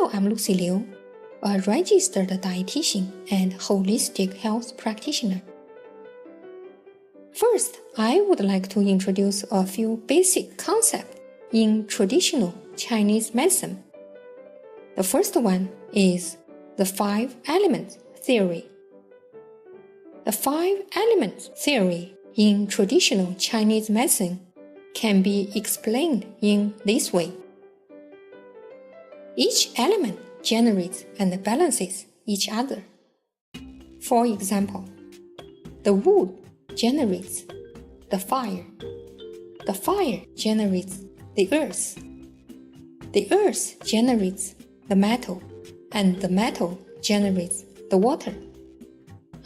Hello, I'm Lucy Liu, a registered dietitian and holistic health practitioner. First, I would like to introduce a few basic concepts in traditional Chinese medicine. The first one is the 5 elements theory. The 5 elements theory in traditional Chinese medicine can be explained in this way. Each element generates and balances each other. For example, the wood generates the fire generates the earth generates the metal, and the metal generates the water.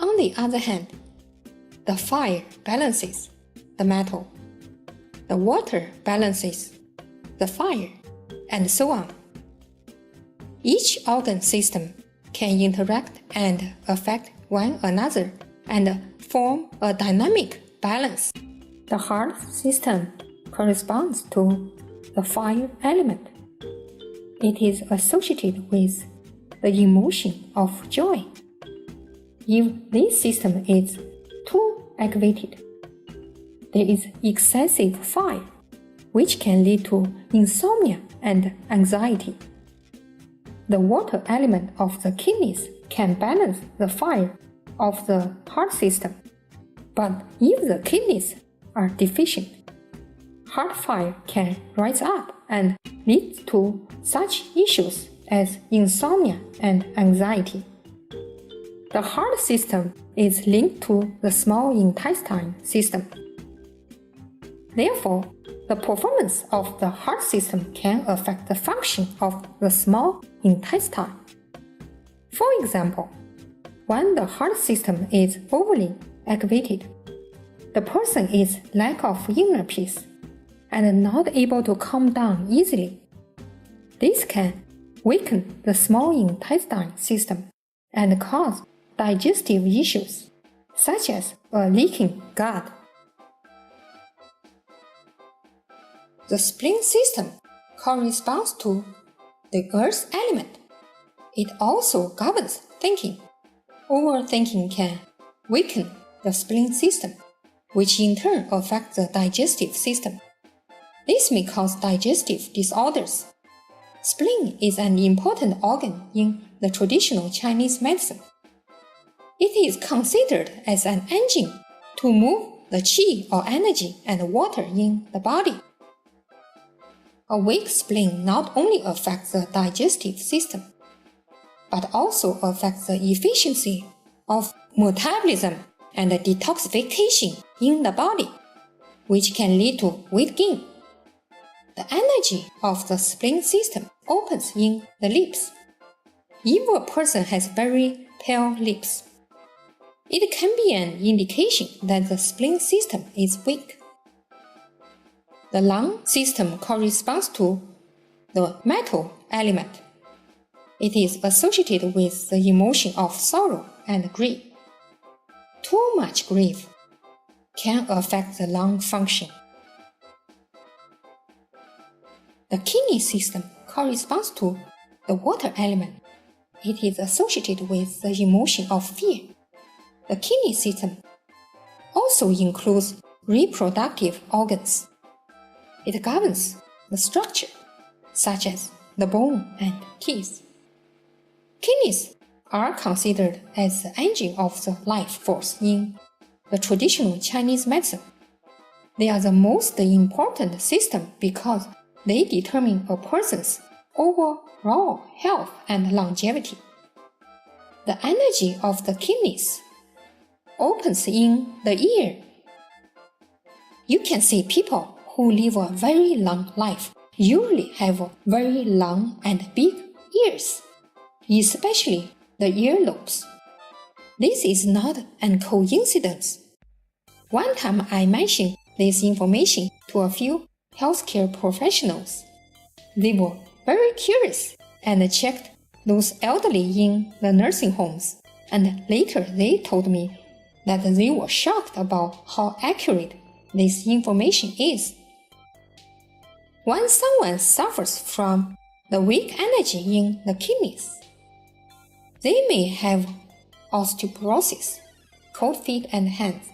On the other hand, the fire balances the metal, the water balances the fire, and so on. Each organ system can interact and affect one another and form a dynamic balance. The heart system corresponds to the fire element. It is associated with the emotion of joy. If this system is too activated, there is excessive fire, which can lead to insomnia and anxiety. The water element of the kidneys can balance the fire of the heart system, but if the kidneys are deficient, heart fire can rise up and lead to such issues as insomnia and anxiety. The heart system is linked to the small intestine system. Therefore, the performance of the heart system can affect the function of the small intestine. For example, when the heart system is overly activated, the person is lack of inner peace and not able to calm down easily. This can weaken the small intestine system and cause digestive issues, such as a leaking gut. The spleen system corresponds to the earth element. It also governs thinking. Overthinking can weaken the spleen system, which in turn affects the digestive system. This may cause digestive disorders. Spleen is an important organ in the traditional Chinese medicine. It is considered as an engine to move the qi or energy and water in the body. A weak spleen not only affects the digestive system, but also affects the efficiency of metabolism and detoxification in the body, which can lead to weight gain. The energy of the spleen system opens in the lips. If a person has very pale lips, it can be an indication that the spleen system is weak. The lung system corresponds to the metal element. It is associated with the emotion of sorrow and grief. Too much grief can affect the lung function. The kidney system corresponds to the water element. It is associated with the emotion of fear. The kidney system also includes reproductive organs. It governs the structure, such as the bone and teeth. Kidneys are considered as the engine of the life force in the traditional Chinese medicine. They are the most important system because they determine a person's overall health and longevity. The energy of the kidneys opens in the ear. You can see people who live a very long life usually have very long and big ears, especially the earlobes. This is not a coincidence. One time I mentioned this information to a few healthcare professionals. They were very curious and checked those elderly in the nursing homes, and later they told me that they were shocked about how accurate this information is. When someone suffers from the weak energy in the kidneys. They may have osteoporosis, cold feet and hands,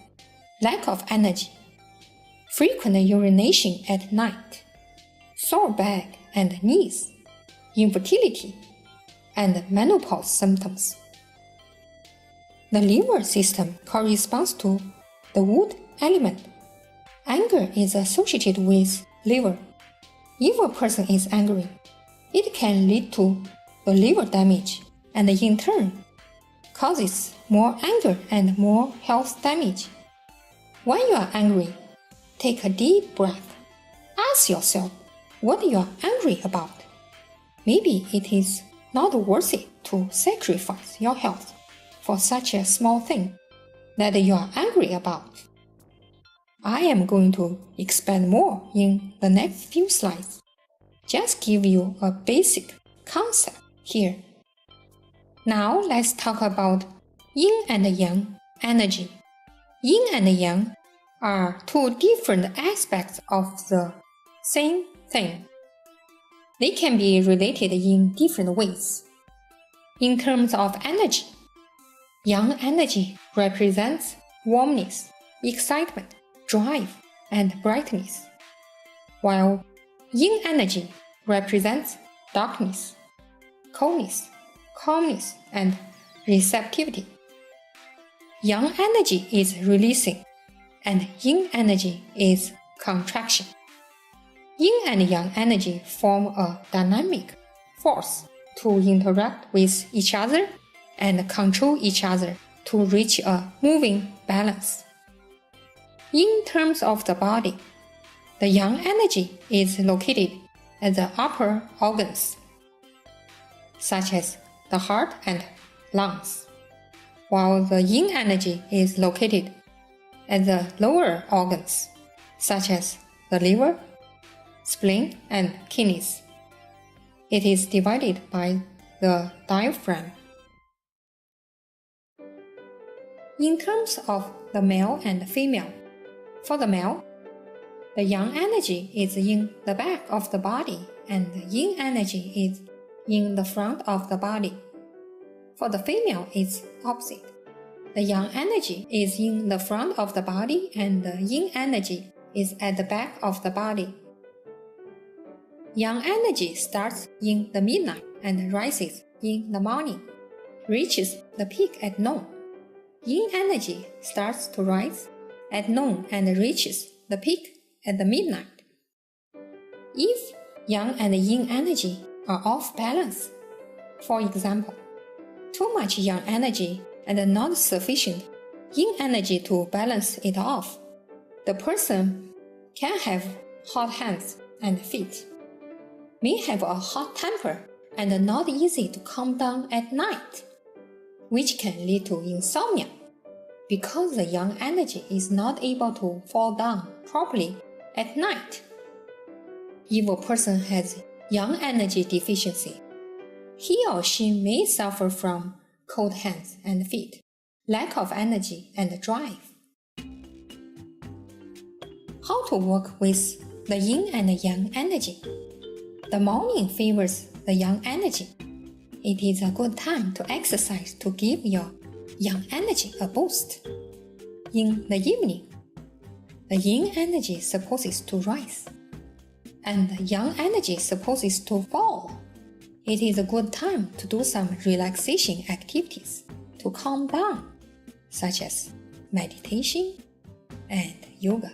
lack of energy, frequent urination at night, sore back and knees, infertility, and menopause symptoms. The liver system corresponds to the wood element. Anger is associated with liver. If a person is angry, it can lead to the liver damage and in turn causes more anger and more health damage. When you are angry, take a deep breath. Ask yourself what you are angry about. Maybe it is not worth it to sacrifice your health for such a small thing that you are angry about. I am going to expand more in the next few slides. Just give you a basic concept here. Now let's talk about yin and yang energy. Yin and yang are two different aspects of the same thing. They can be related in different ways. In terms of energy, yang energy represents warmness, excitement, drive, and brightness, while yin energy represents darkness, coldness, calmness, and receptivity. Yang energy is releasing, and yin energy is contraction. Yin and yang energy form a dynamic force to interact with each other and control each other to reach a moving balance. In terms of the body, the yang energy is located at the upper organs, such as the heart and lungs, while the yin energy is located at the lower organs, such as the liver, spleen, and kidneys. It is divided by the diaphragm. In terms of the male and female, for the male, the yang energy is in the back of the body and the yin energy is in the front of the body. For the female, it's opposite. The yang energy is in the front of the body and the yin energy is at the back of the body. Yang energy starts in the midnight and rises in the morning, reaches the peak at noon. Yin energy starts to rise at noon and reaches the peak at the midnight. If yang and yin energy are off balance, for example, too much yang energy and not sufficient yin energy to balance it off, the person can have hot hands and feet, may have a hot temper and not easy to calm down at night, which can lead to insomnia because the yang energy is not able to fall down properly at night. If a person has yang energy deficiency, he or she may suffer from cold hands and feet, lack of energy and drive. How to work with the yin and yang energy? The morning favors the yang energy. It is a good time to exercise to give your yang energy a boost. In the evening, the yin energy supposes to rise, and the yang energy supposes to fall. It is a good time to do some relaxation activities to calm down, such as meditation and yoga.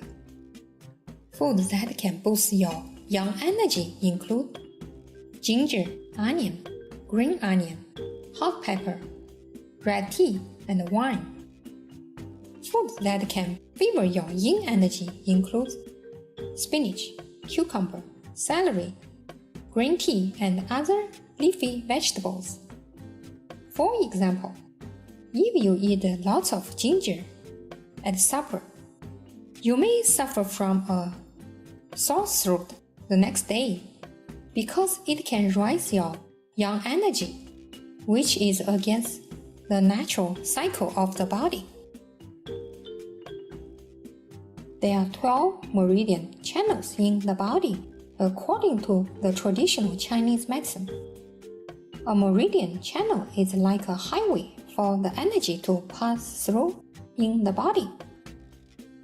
Foods that can boost your yang energy include ginger, onion, green onion, hot pepper, red tea, and wine. Foods that can favor your yin energy include spinach, cucumber, celery, green tea, and other leafy vegetables. For example, if you eat lots of ginger at supper, you may suffer from a sore throat the next day because it can rise your yang energy, which is against the natural cycle of the body. There are 12 meridian channels in the body According to the traditional Chinese medicine, a meridian channel is like a highway for the energy to pass through in the body.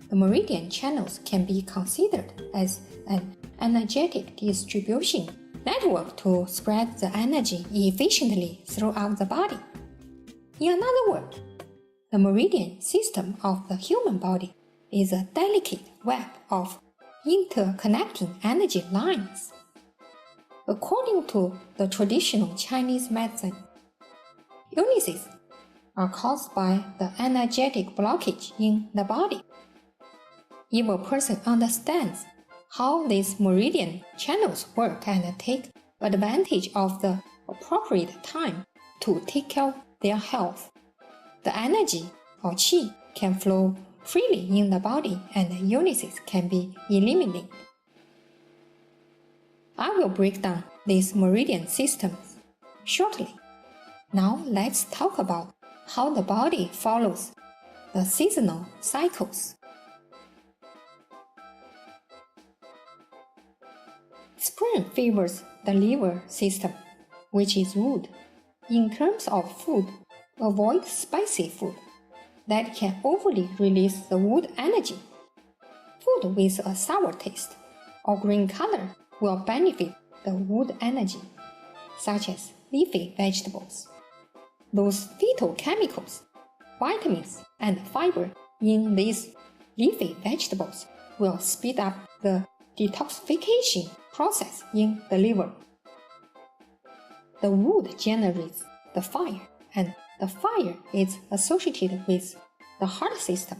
The meridian channels can be considered as an energetic distribution network to spread the energy efficiently throughout the body. In another word, the meridian system of the human body is a delicate web of interconnecting energy lines. According to the traditional Chinese medicine, illnesses are caused by the energetic blockage in the body. If a person understands how these meridian channels work and take advantage of the appropriate time to take care of their health, the energy or qi can flow freely in the body and illnesses can be eliminated. I will break down these meridian systems shortly. Now let's talk about how the body follows the seasonal cycles. Spring favors the liver system, which is wood. In terms of food, avoid spicy food that can overly release the wood energy. Food with a sour taste or green color will benefit the wood energy, such as leafy vegetables. Those phytochemicals, vitamins, and fiber in these leafy vegetables will speed up the detoxification process in the liver. The wood generates the fire, and the fire is associated with the heart system.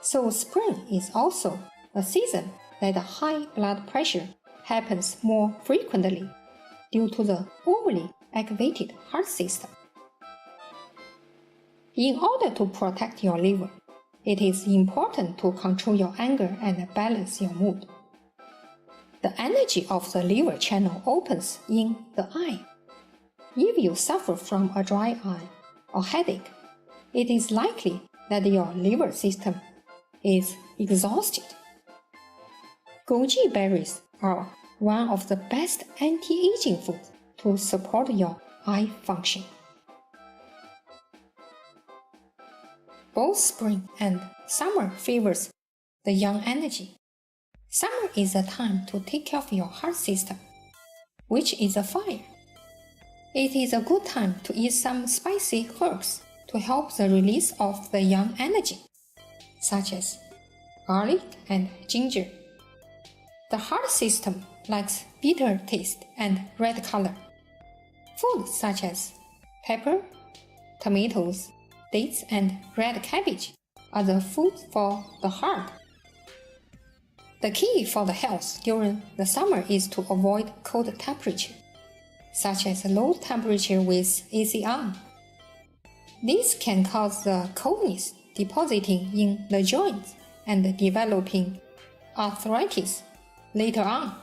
So spring is also a season that the high blood pressure happens more frequently due to the overly activated heart system. In order to protect your liver, it is important to control your anger and balance your mood. The energy of the liver channel opens in the eye. If you suffer from a dry eye or headache, it is likely that your liver system is exhausted. Goji berries are one of the best anti-aging foods to support your eye function. Both spring and summer favors the yang energy. Summer is a time to take care of your heart system, which is a fire. It is a good time to eat some spicy herbs to help the release of the yang energy, such as garlic and ginger. The heart system likes bitter taste and red color. Foods such as pepper, tomatoes, dates, and red cabbage are the foods for the heart. The key for the health during the summer is to avoid cold temperature, such as low temperature with ASEA. This can cause the coldness depositing in the joints and developing arthritis later on.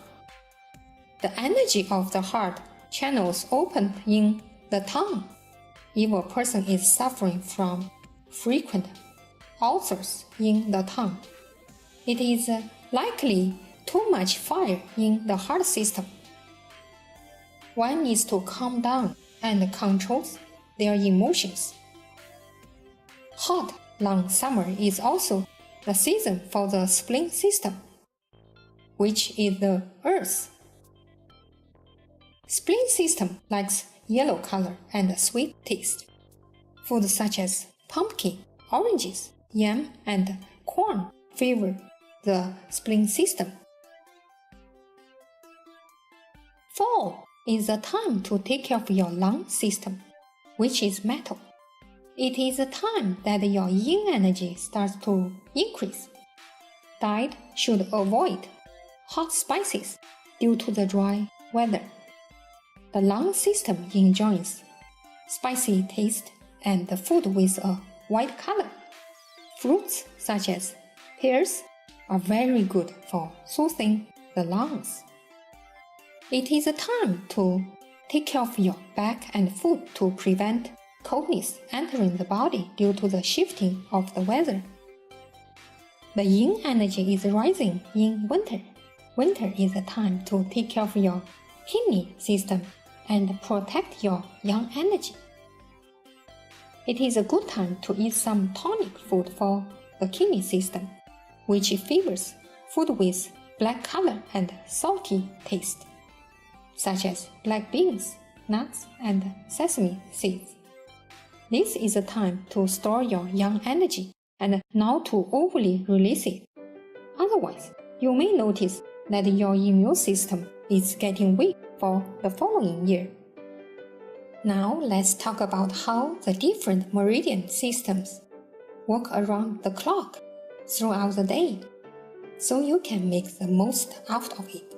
The energy of the heart channels open in the tongue. If a person is suffering from frequent ulcers in the tongue, it is likely too much fire in the heart system. One needs to calm down and control their emotions. Hot, long summer is also the season for the spleen system, which is the earth. Spleen system likes yellow color and sweet taste. Foods such as pumpkin, oranges, yam, and corn favor the spleen system. Fall is a time to take care of your lung system, which is metal. It is a time that your yin energy starts to increase. Diet should avoid hot spices due to the dry weather. The lung system enjoys spicy taste and food with a white color. Fruits such as pears are very good for soothing the lungs. It is a time to take care of your back and foot to prevent coldness entering the body due to the shifting of the weather. The yin energy is rising in winter, Winter is a time to take care of your kidney system and protect your young energy. It is a good time to eat some tonic food for the kidney system, which favors food with black color and salty taste, such as black beans, nuts, and sesame seeds. This is a time to store your young energy and not to overly release it. Otherwise, you may notice that your immune system is getting weak for the following year. Now let's talk about how the different meridian systems work around the clock throughout the day, so you can make the most out of it.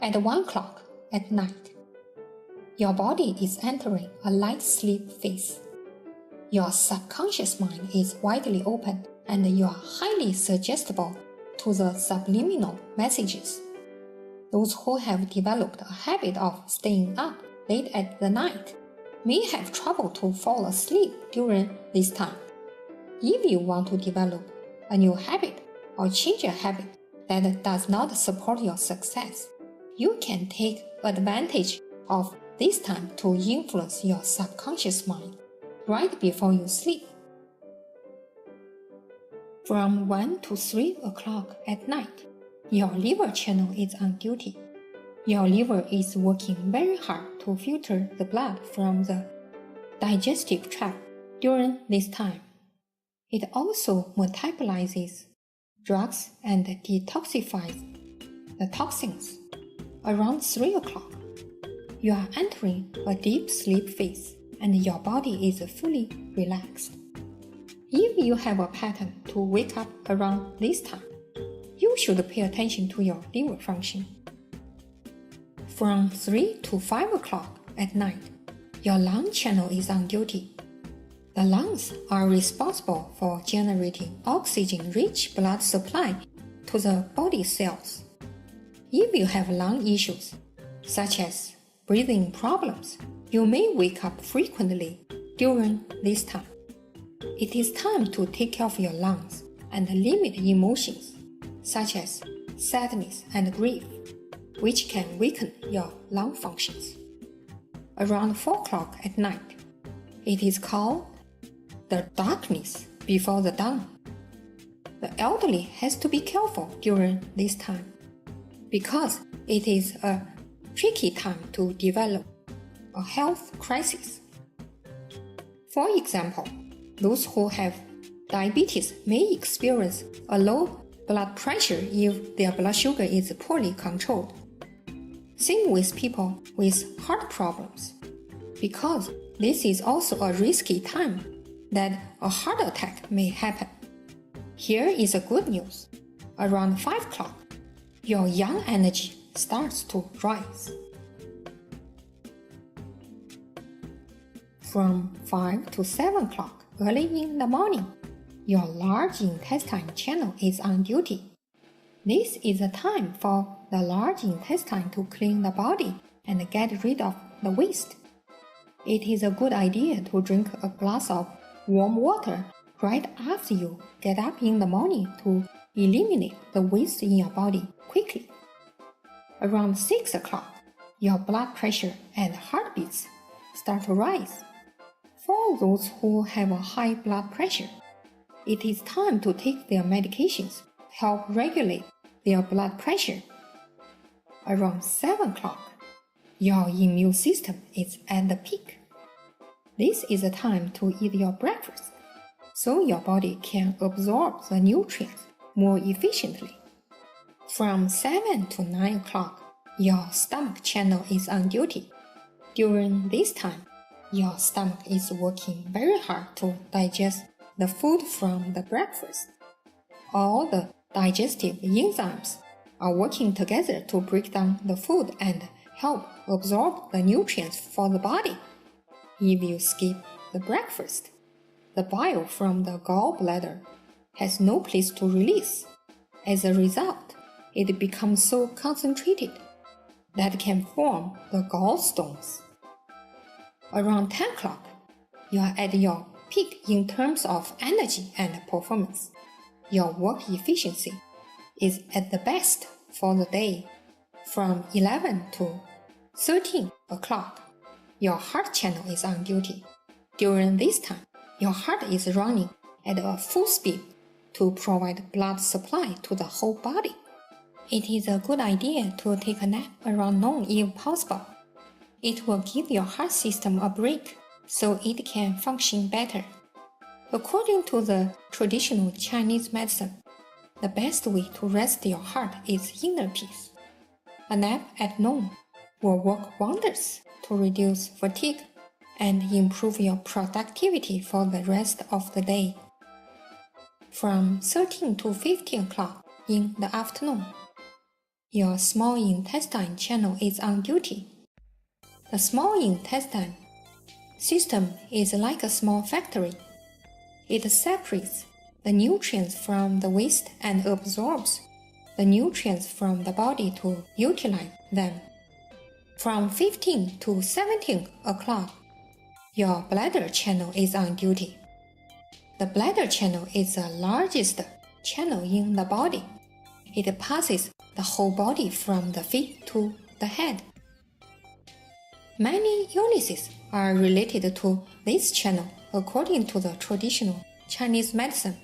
At 1 o'clock at night, your body is entering a light sleep phase. Your subconscious mind is widely open and you are highly suggestible to the subliminal messages. Those who have developed a habit of staying up late at the night may have trouble to fall asleep during this time. If you want to develop a new habit or change a habit that does not support your success, you can take advantage of this time to influence your subconscious mind right before you sleep. From 1 to 3 o'clock at night, your liver channel is on duty. Your liver is working very hard to filter the blood from the digestive tract during this time. It also metabolizes drugs and detoxifies the toxins. Around 3 o'clock, you are entering a deep sleep phase and your body is fully relaxed. If you have a pattern to wake up around this time, you should pay attention to your liver function. From 3 to 5 o'clock at night, your lung channel is on duty. The lungs are responsible for generating oxygen-rich blood supply to the body cells. If you have lung issues, such as breathing problems, you may wake up frequently during this time. It is time to take care of your lungs and limit emotions, such as sadness and grief, which can weaken your lung functions. Around 4 o'clock at night, it is called the darkness before the dawn. The elderly has to be careful during this time because it is a tricky time to develop a health crisis. For example, those who have diabetes may experience a low blood pressure if their blood sugar is poorly controlled. Same with people with heart problems, because this is also a risky time that a heart attack may happen. Here is a good news. Around 5 o'clock, your young energy starts to rise. From 5 to 7 o'clock early in the morning, your large intestine channel is on duty. This is a time for the large intestine to clean the body and get rid of the waste. It is a good idea to drink a glass of warm water right after you get up in the morning to eliminate the waste in your body quickly. Around 6 o'clock, your blood pressure and heartbeats start to rise. For those who have a high blood pressure, it is time to take their medications to help regulate their blood pressure. Around 7 o'clock, your immune system is at the peak. This is a time to eat your breakfast, so your body can absorb the nutrients more efficiently. From 7 to 9 o'clock, your stomach channel is on duty. During this time, your stomach is working very hard to digest the food from the breakfast. All the digestive enzymes are working together to break down the food and help absorb the nutrients for the body. If you skip the breakfast, the bile from the gallbladder has no place to release. As a result, it becomes so concentrated that it can form the gallstones. Around 10 o'clock, you are at your peak in terms of energy and performance, your work efficiency, is at the best for the day. From 11 to 13 o'clock, your heart channel is on duty. During this time, your heart is running at a full speed to provide blood supply to the whole body. It is a good idea to take a nap around noon if possible. It will give your heart system a break so it can function better. According to the traditional Chinese medicine, the best way to rest your heart is inner peace. A nap at noon will work wonders to reduce fatigue and improve your productivity for the rest of the day. From 13 to 15 o'clock in the afternoon, your small intestine channel is on duty. The small intestine system is like a small factory. It separates the nutrients from the waste and absorbs the nutrients from the body to utilize them. From 15 to 17 o'clock, your bladder channel is on duty. The bladder channel is the largest channel in the body. It passes the whole body from the feet to the head. Many illnesses are related to this channel according to the traditional Chinese medicine.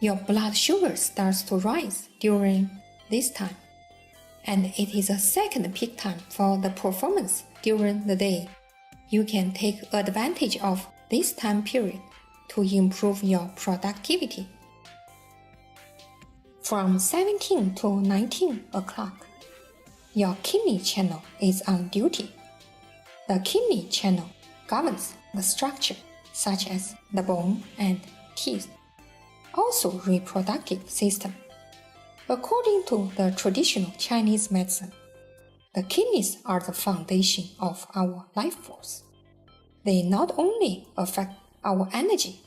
Your blood sugar starts to rise during this time, and it is a second peak time for the performance during the day. You can take advantage of this time period to improve your productivity. From 17 to 19 o'clock, your kidney channel is on duty. The kidney channel governs the structure such as the bone and teeth, also reproductive system. According to the traditional Chinese medicine, the kidneys are the foundation of our life force. They not only affect our energy,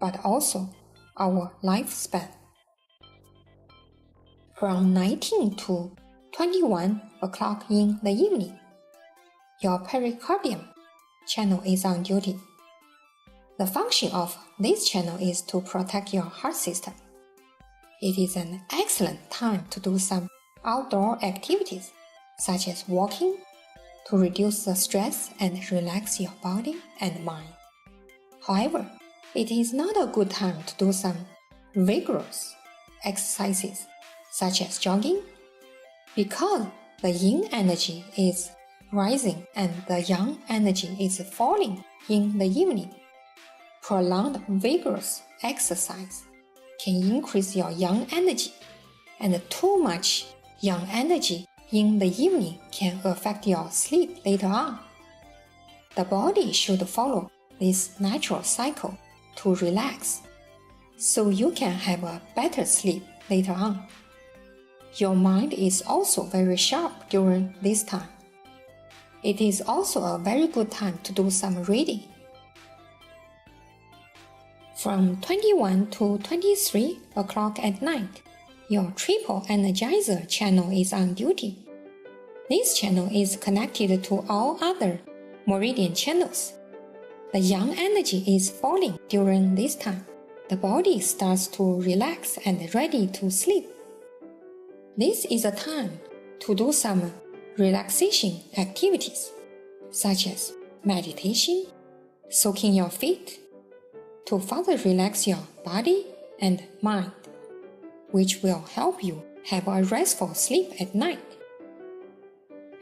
but also our lifespan. From 19 to 21 o'clock in the evening, your pericardium channel is on duty. The function of this channel is to protect your heart system. It is an excellent time to do some outdoor activities, such as walking, to reduce the stress and relax your body and mind. However, it is not a good time to do some vigorous exercises, such as jogging, because the yin energy is rising and the yang energy is falling in the evening. Prolonged vigorous exercise can increase your yang energy, and too much yang energy in the evening can affect your sleep later on. The body should follow this natural cycle to relax, so you can have a better sleep later on. Your mind is also very sharp during this time. It is also a very good time to do some reading. From 21 to 23 o'clock at night, your triple energizer channel is on duty. This channel is connected to all other meridian channels. The yang energy is falling during this time. The body starts to relax and ready to sleep. This is a time to do some relaxation activities, such as meditation, soaking your feet, to further relax your body and mind, which will help you have a restful sleep at night.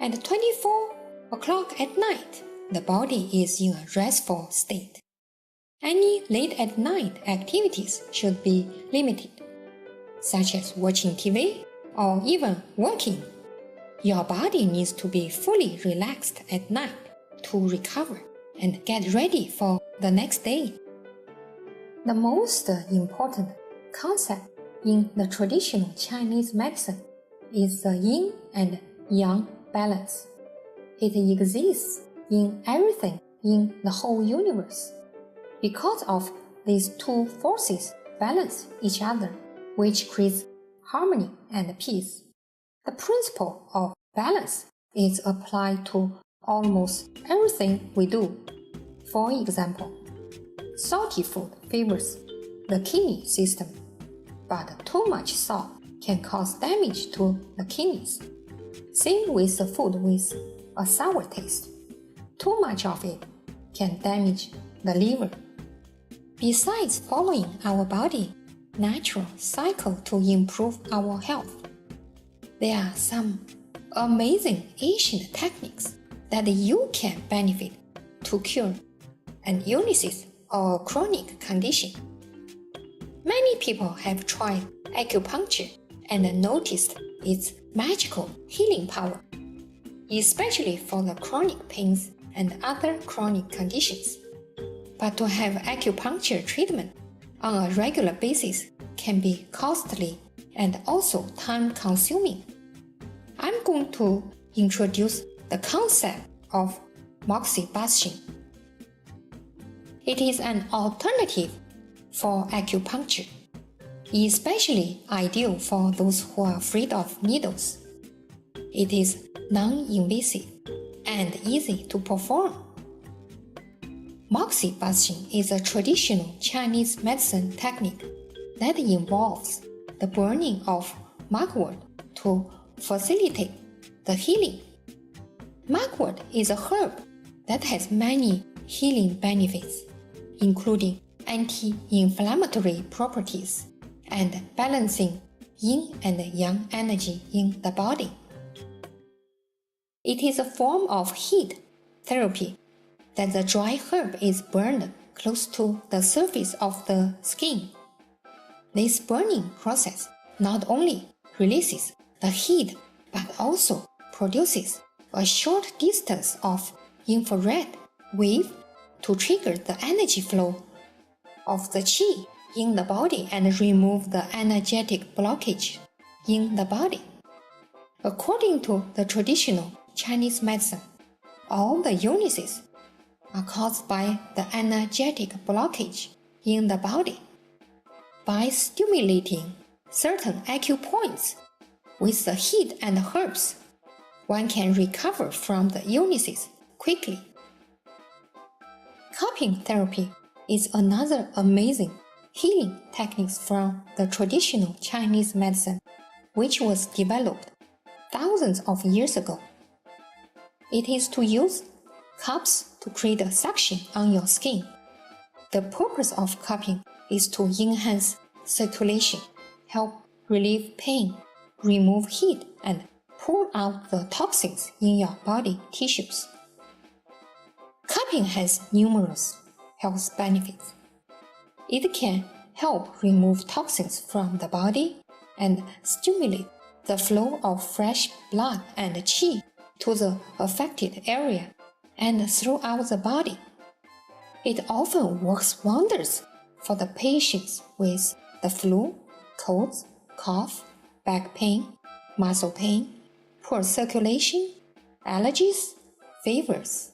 At 24 o'clock at night, the body is in a restful state. Any late at night activities should be limited, such as watching TV or even working. Your body needs to be fully relaxed at night to recover and get ready for the next day. The most important concept in the traditional Chinese medicine is the yin and yang balance. It exists in everything in the whole universe. Because of these two forces balance each other, which creates harmony and peace. The principle of balance is applied to almost everything we do. For example, salty food favors the kidney system, but too much salt can cause damage to the kidneys. Same with the food with a sour taste. Too much of it can damage the liver. Besides following our body natural cycle to improve our health, there are some amazing ancient techniques that you can benefit to cure an illness or chronic condition. Many people have tried acupuncture and noticed its magical healing power, especially for the chronic pains and other chronic conditions. But to have acupuncture treatment on a regular basis can be costly and also time-consuming. I'm going to introduce the concept of Moxibustion. It is an alternative for acupuncture, especially ideal for those who are afraid of needles. It is non-invasive and easy to perform. Moxibustion is a traditional Chinese medicine technique that involves the burning of mugwort to facilitate the healing. Mugwort is a herb that has many healing benefits, including anti-inflammatory properties and balancing yin and yang energy in the body. It is a form of heat therapy that the dry herb is burned close to the surface of the skin. This burning process not only releases the heat but also produces a short distance of infrared wave to trigger the energy flow of the qi in the body and remove the energetic blockage in the body. According to the traditional Chinese medicine, all the illnesses are caused by the energetic blockage in the body. By stimulating certain acupoints with the heat and herbs, one can recover from the illnesses quickly. Cupping therapy is another amazing healing technique from the traditional Chinese medicine, which was developed thousands of years ago. It is to use cups to create a suction on your skin. The purpose of cupping is to enhance circulation, help relieve pain, remove heat, and pull out the toxins in your body tissues. Cupping has numerous health benefits. It can help remove toxins from the body and stimulate the flow of fresh blood and qi to the affected area and throughout the body. It often works wonders for the patients with the flu, colds, cough, back pain, muscle pain, poor circulation, allergies, fevers.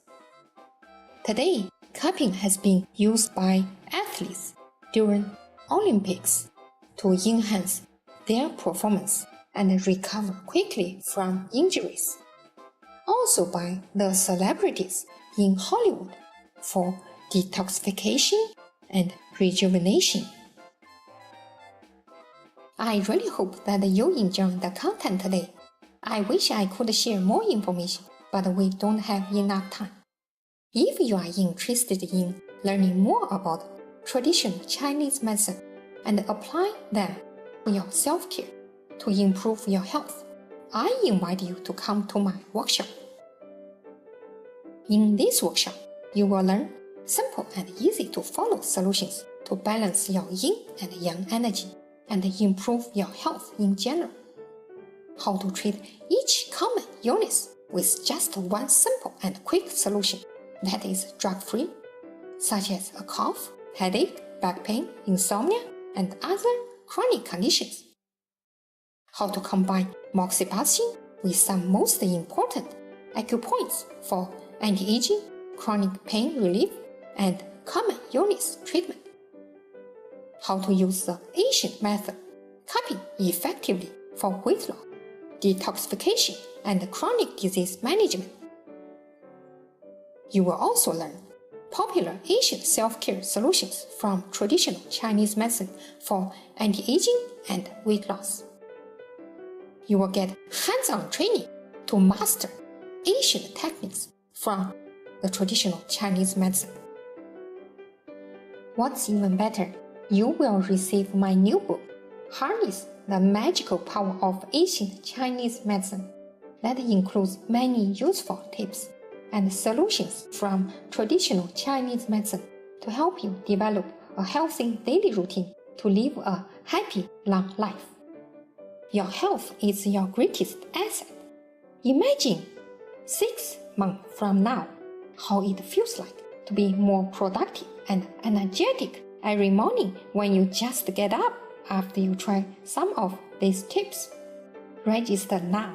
Today, cupping has been used by athletes during Olympics to enhance their performance and recover quickly from injuries. Also by the celebrities in Hollywood for detoxification and rejuvenation. I really hope that you enjoyed the content today. I wish I could share more information, but we don't have enough time. If you are interested in learning more about traditional Chinese medicine and apply them to your self-care to improve your health, I invite you to come to my workshop. In this workshop, you will learn simple and easy to follow solutions to balance your yin and yang energy and improve your health in general. How to treat each common illness with just one simple and quick solution that is drug-free, such as a cough, headache, back pain, insomnia, and other chronic conditions. How to combine Moxibustion with some most important Acupoints for anti-aging, chronic pain relief, and common illness treatment. How to use the ancient method, cupping, effectively for weight loss, detoxification, and chronic disease management. You will also learn popular ancient self-care solutions from traditional Chinese medicine for anti-aging and weight loss. You will get hands-on training to master ancient techniques from the traditional Chinese medicine. What's even better, you will receive my new book, Harness the Magical Power of Ancient Chinese Medicine, that includes many useful tips and solutions from traditional Chinese medicine to help you develop a healthy daily routine to live a happy, long life. Your health is your greatest asset. Imagine 6 months from now how it feels like to be more productive and energetic every morning when you just get up after you try some of these tips. Register now